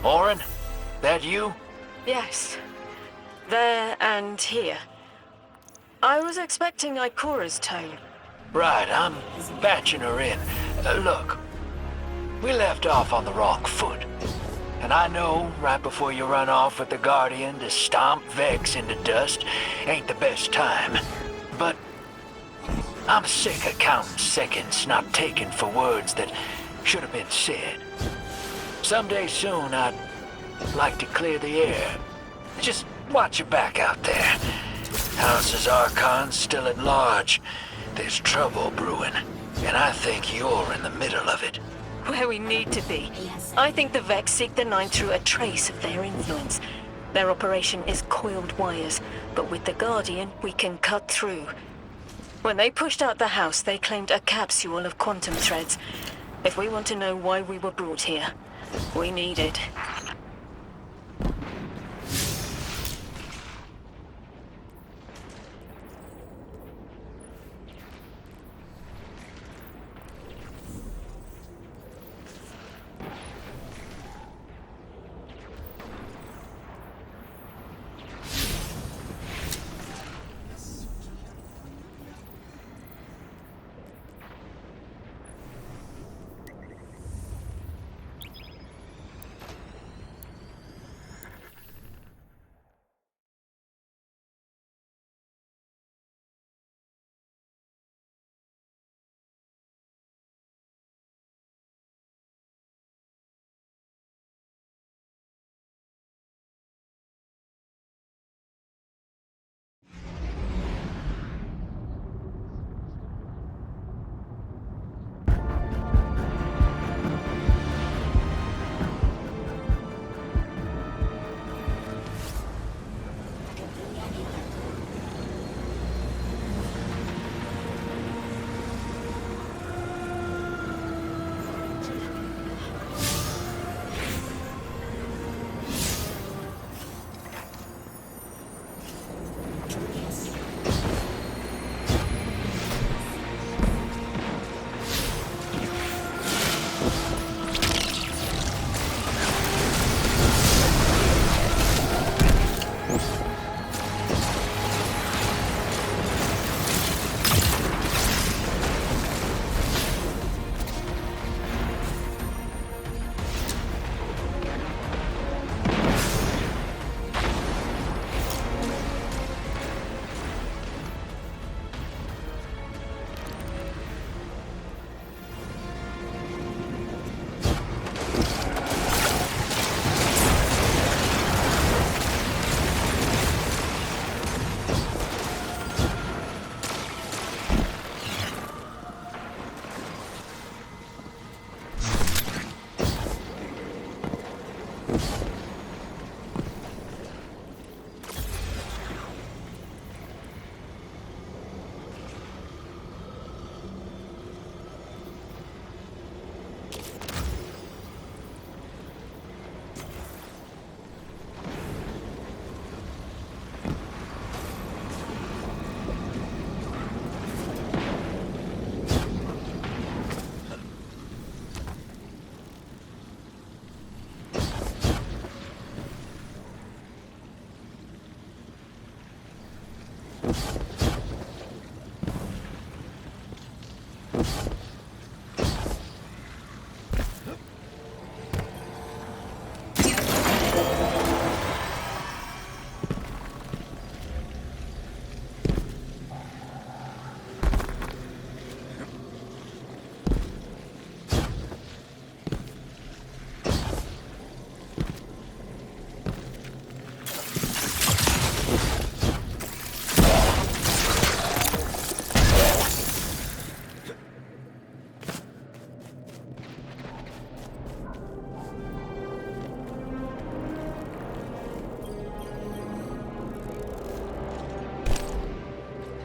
Orin, that you? Yes. There and here. I was expecting Ikora's tone. Right, I'm batching her in. Look, we left off on the wrong foot. And I know right before you run off with the Guardian to stomp Vex into dust ain't the best time. But I'm sick of counting seconds not taken for words that should have been said. Someday soon I'd like to clear the air. Just watch your back out there. House's Archon's still at large. There's trouble brewing, and I think you're in the middle of it. Where we need to be. I think the Vex seek the Nine through a trace of their influence. Their operation is coiled wires, but with the Guardian, we can cut through. When they pushed out the house, they claimed a capsule of quantum threads. If we want to know why we were brought here, we need it.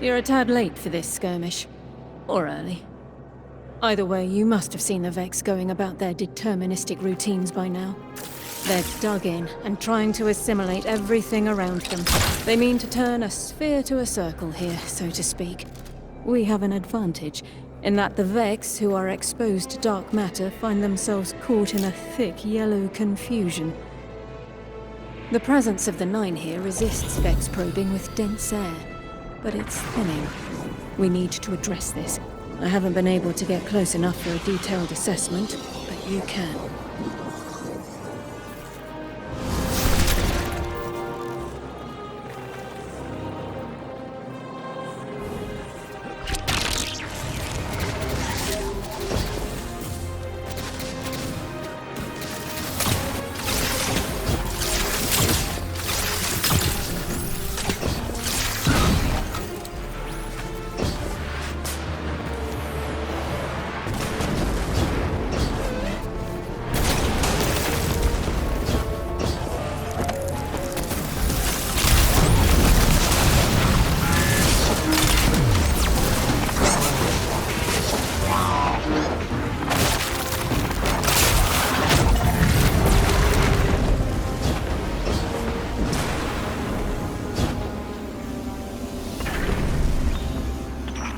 You're a tad late for this skirmish. Or early. Either way, you must have seen the Vex going about their deterministic routines by now. They're dug in and trying to assimilate everything around them. They mean to turn a sphere to a circle here, so to speak. We have an advantage, in that the Vex who are exposed to dark matter find themselves caught in a thick yellow confusion. The presence of the Nine here resists Vex probing with dense air, but it's thinning. We need to address this. I haven't been able to get close enough for a detailed assessment, but you can.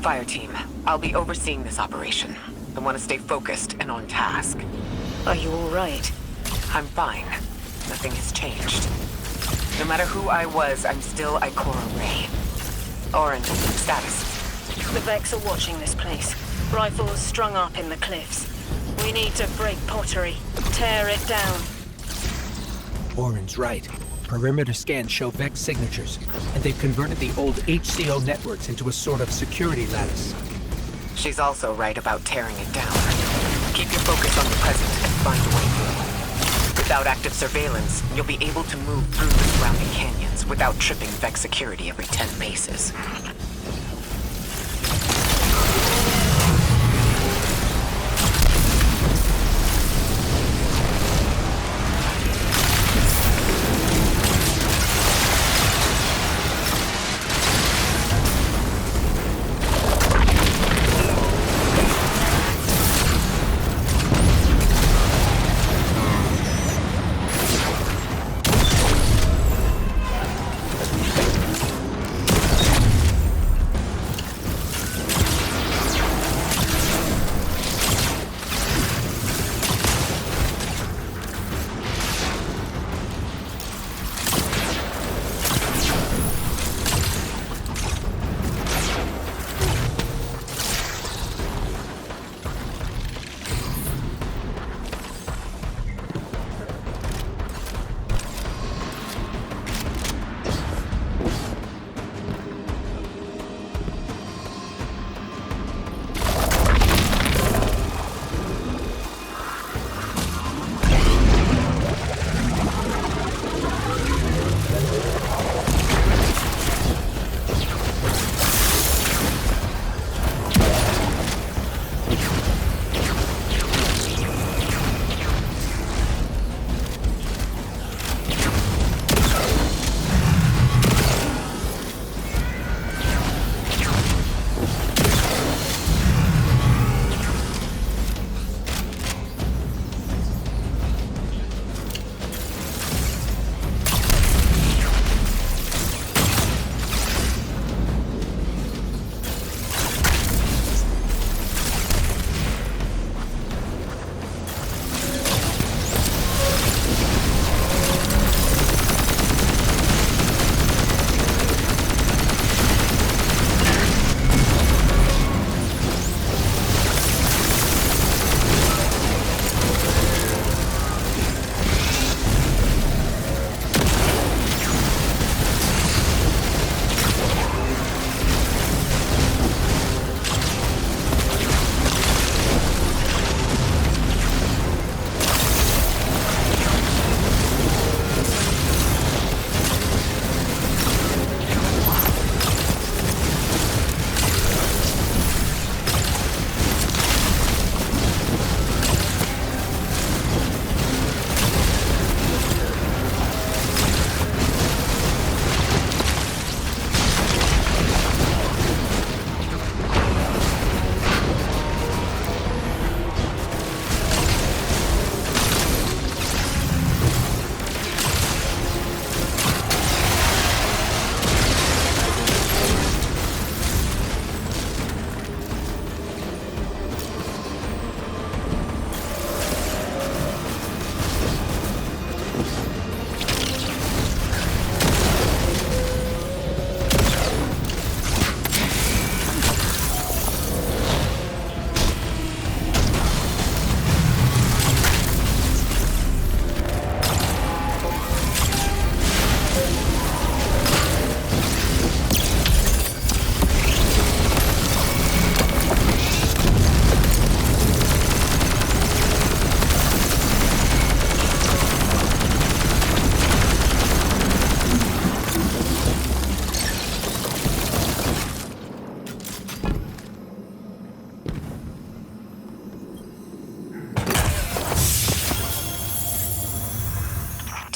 Fire team, I'll be overseeing this operation. I want to stay focused and on task. Are you all right? I'm fine. Nothing has changed. No matter who I was, I'm still Ikora Rey. Orin, status. The Vex are watching this place. Rifles strung up in the cliffs. We need to break pottery. Tear it down. Orin's right. Perimeter scans show Vex signatures, and they've converted the old HCO networks into a sort of security lattice. She's also right about tearing it down. Keep your focus on the present and find a way through. Without active surveillance, you'll be able to move through the surrounding canyons without tripping Vex security every 10 paces.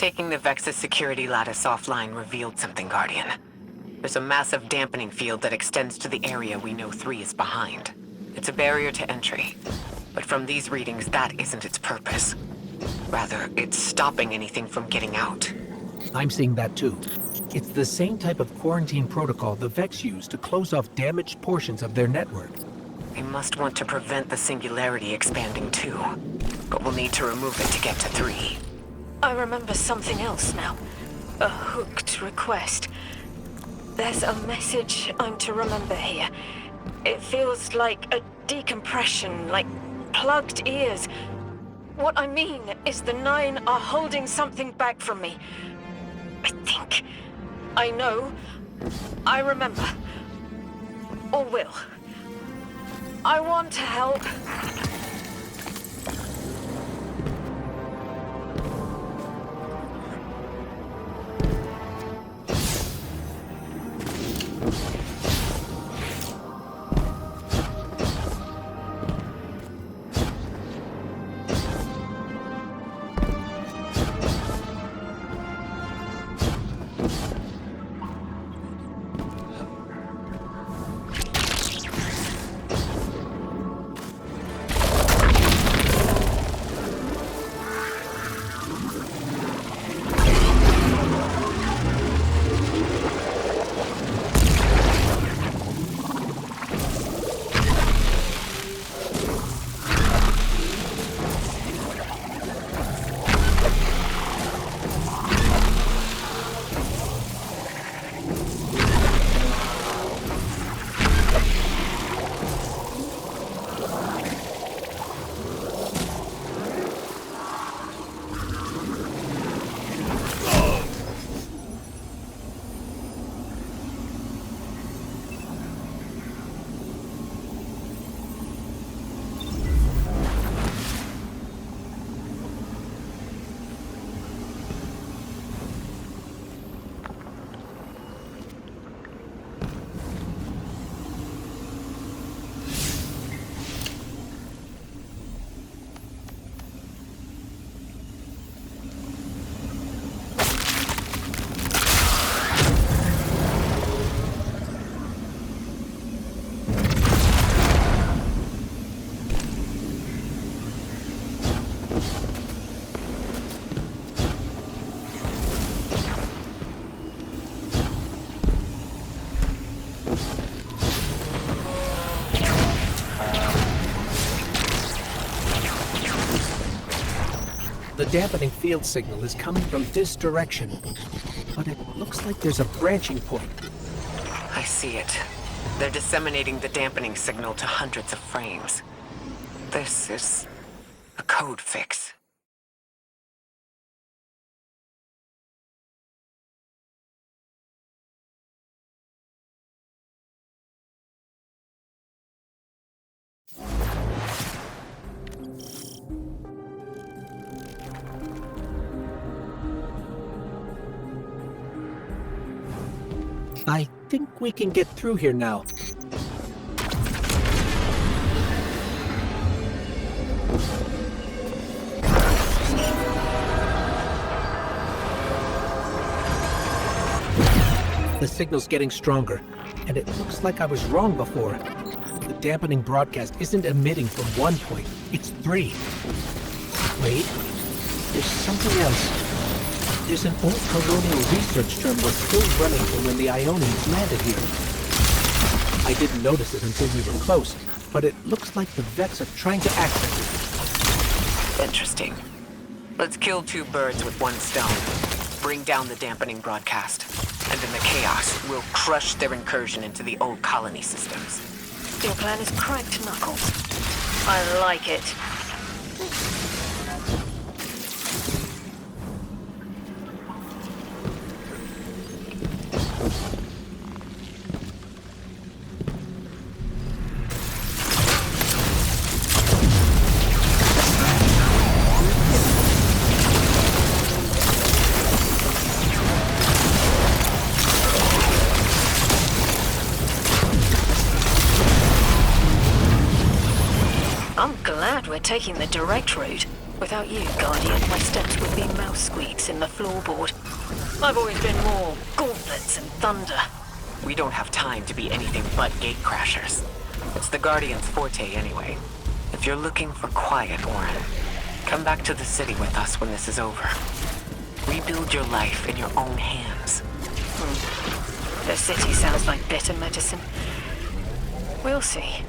Taking the Vex's security lattice offline revealed something, Guardian. There's a massive dampening field that extends to the area we know 3 is behind. It's a barrier to entry. But from these readings, that isn't its purpose. Rather, it's stopping anything from getting out. I'm seeing that too. It's the same type of quarantine protocol the Vex use to close off damaged portions of their network. They must want to prevent the singularity expanding too. But we'll need to remove it to get to 3. I remember something else now. A hooked request. There's a message I'm to remember here. It feels like a decompression, like plugged ears. What I mean is the 9 are holding something back from me. I think. I know. I remember. Or will. I want to help. The dampening field signal is coming from this direction, but it looks like there's a branching point. I see it. They're disseminating the dampening signal to hundreds of frames. This is a code fix. I think we can get through here now. The signal's getting stronger, and it looks like I was wrong before. The dampening broadcast isn't emitting from 1 point, it's 3. Wait, there's something else. There's an old colonial research terminal still running from when the Ionians landed here. I didn't notice it until we were close, but it looks like the Vex are trying to access it. Interesting. Let's kill 2 birds with 1 stone. Bring down the dampening broadcast. And in the chaos, we'll crush their incursion into the old colony systems. Your plan is cracked, Knuckles. I like it. I'm glad we're taking the direct route. Without you, Guardian, my steps would be mouse squeaks in the floorboard. I've always been more gauntlets and thunder. We don't have time to be anything but gatecrashers. It's the Guardian's forte anyway. If you're looking for quiet, Orin, come back to the city with us when this is over. Rebuild your life in your own hands. The city sounds like better medicine. We'll see.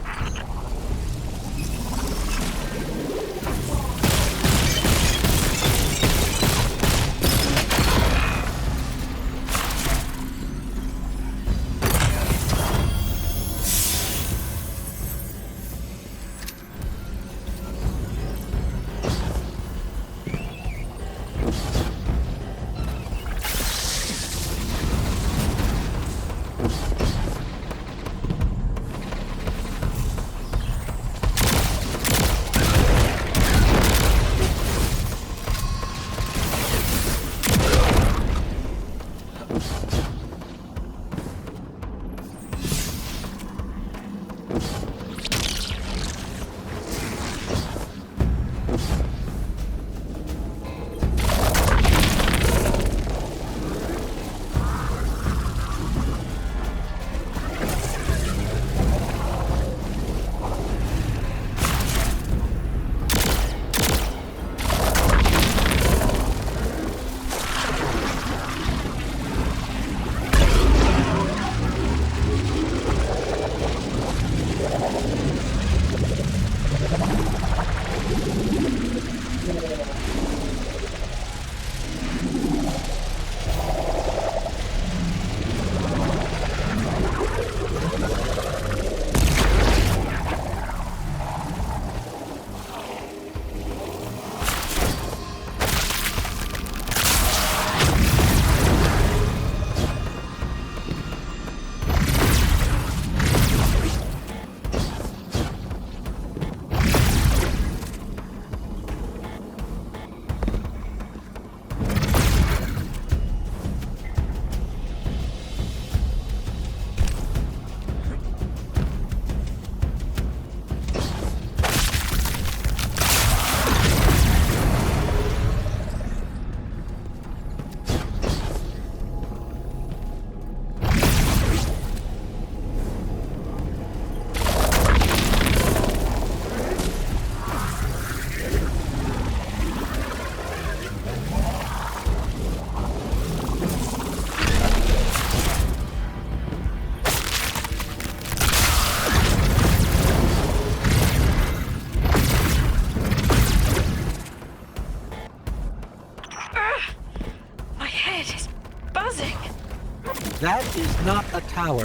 That is not a tower.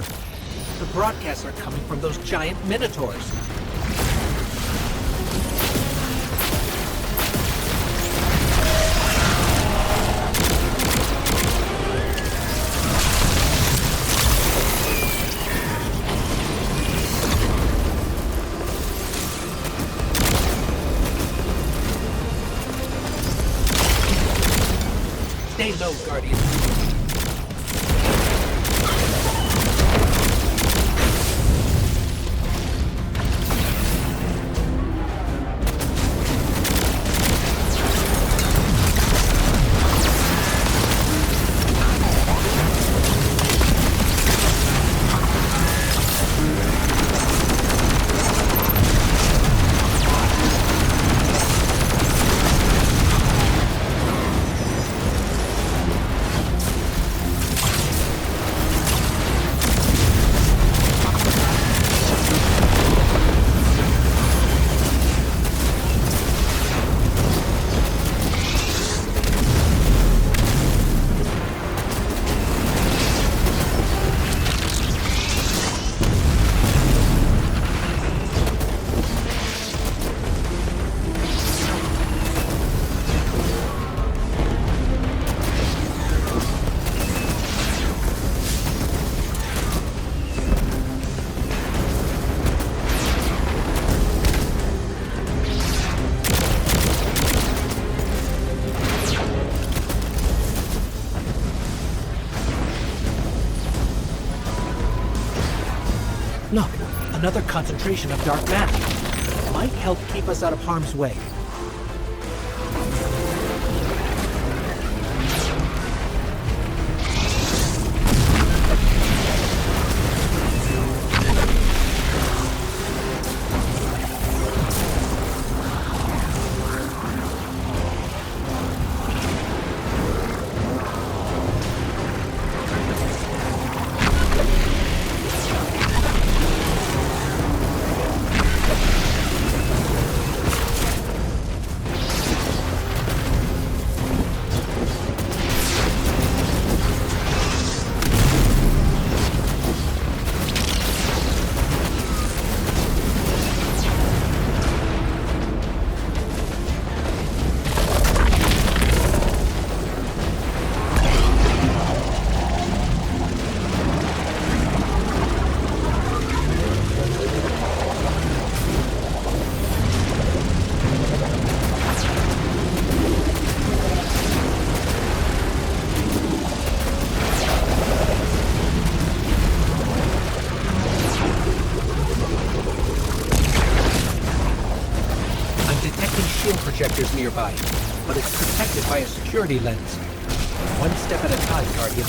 The broadcasts are coming from those giant minotaurs. Stay low, Guardian. Look, another concentration of dark matter. Might help keep us out of harm's way. projectors nearby, but it's protected by a security lens. One step at a time, Guardian.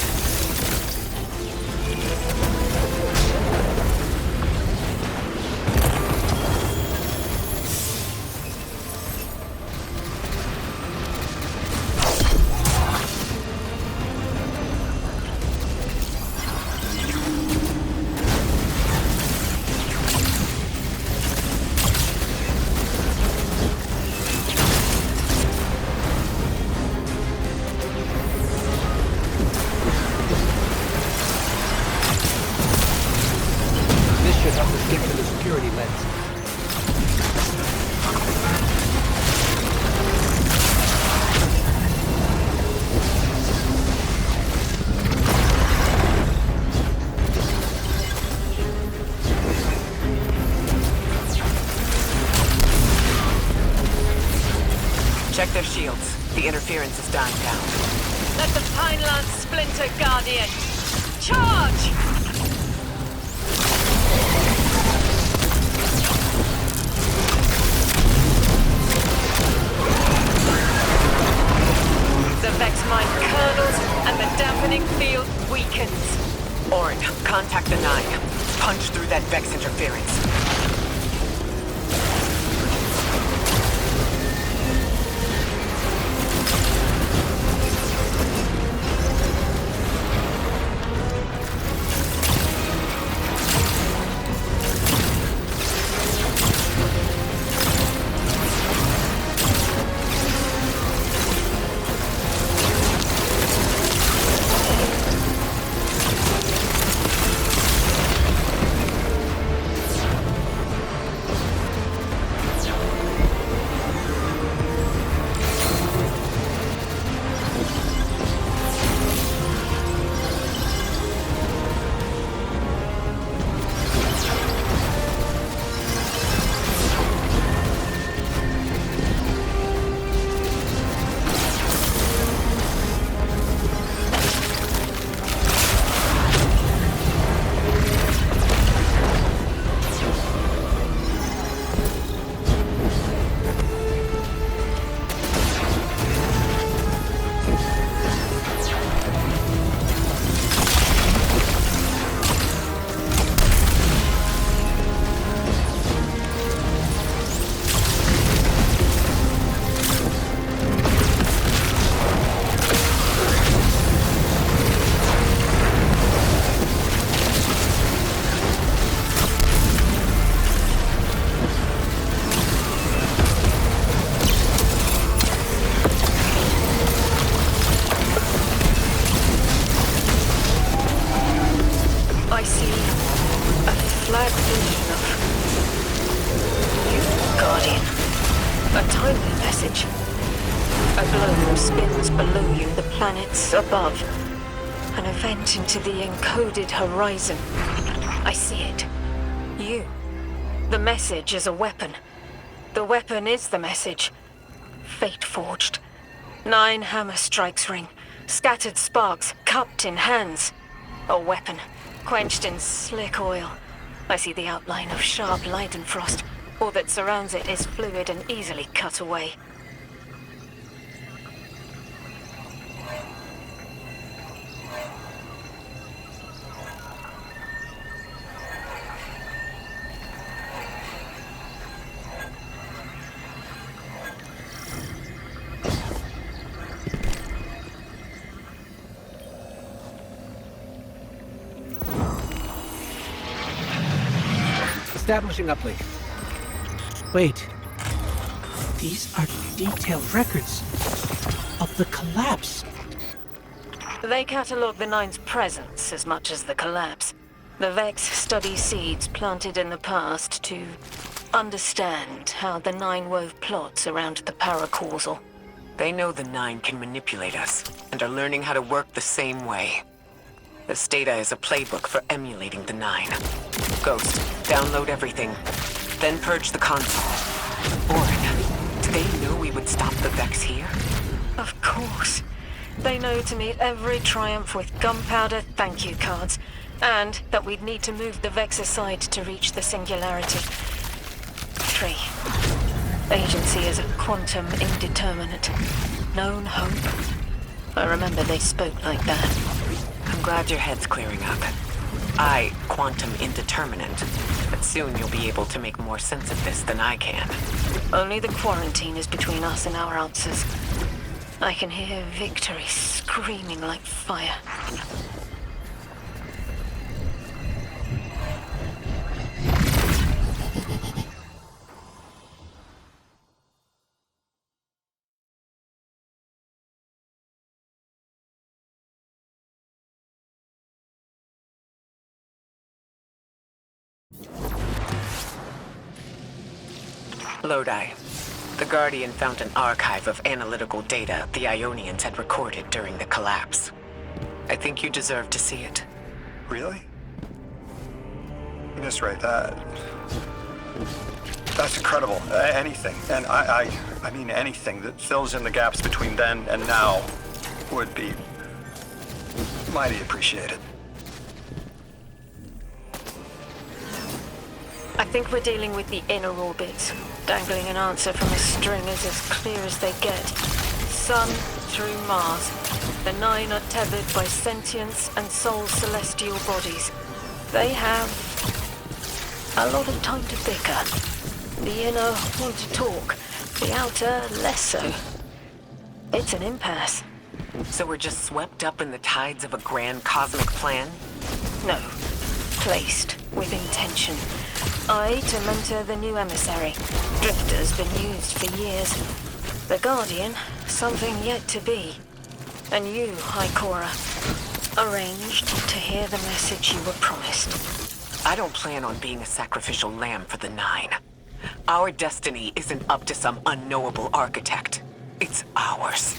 Check their shields. The interference is dying down. Let the Pine Lance splinter, Guardian! Charge! The Vex mine curdles and the dampening field weakens. Orin, contact the Nine. Punch through that Vex interference. Above. An event into the encoded horizon. I see it. You. The message is a weapon. The weapon is the message. Fate forged. 9 hammer strikes ring. Scattered sparks, cupped in hands. A weapon, quenched in slick oil. I see the outline of sharp Leidenfrost. All that surrounds it is fluid and easily cut away. Establishing uplink. Wait. These are detailed records of the collapse. They catalog the Nine's presence as much as the collapse. The Vex study seeds planted in the past to understand how the Nine wove plots around the paracausal. They know the Nine can manipulate us, and are learning how to work the same way. This data is a playbook for emulating the Nine. Ghost, download everything, then purge the console. Orin, do they know we would stop the Vex here? Of course. They know to meet every triumph with gunpowder thank you cards, and that we'd need to move the Vex aside to reach the singularity. 3, Agency is a quantum indeterminate. Known hope. I remember they spoke like that. I'm glad your head's clearing up. Quantum indeterminate. But soon you'll be able to make more sense of this than I can. Only the quarantine is between us and our answers. I can hear victory screaming like fire. Lodi. The Guardian found an archive of analytical data the Ionians had recorded during the collapse. I think you deserve to see it. Really? That's right. That's incredible. Anything, and I mean anything that fills in the gaps between then and now would be mighty appreciated. I think we're dealing with the inner orbits. Dangling an answer from a string is as clear as they get. Sun through Mars. The Nine are tethered by sentience and soul celestial bodies. They have a lot of time to bicker. The inner want to talk, the outer less so. It's an impasse. So we're just swept up in the tides of a grand cosmic plan? No. Placed with intention. I to mentor the new emissary. Drifter's been used for years. The Guardian, something yet to be. And you, Ikora, arranged to hear the message you were promised. I don't plan on being a sacrificial lamb for the Nine. Our destiny isn't up to some unknowable architect. It's ours.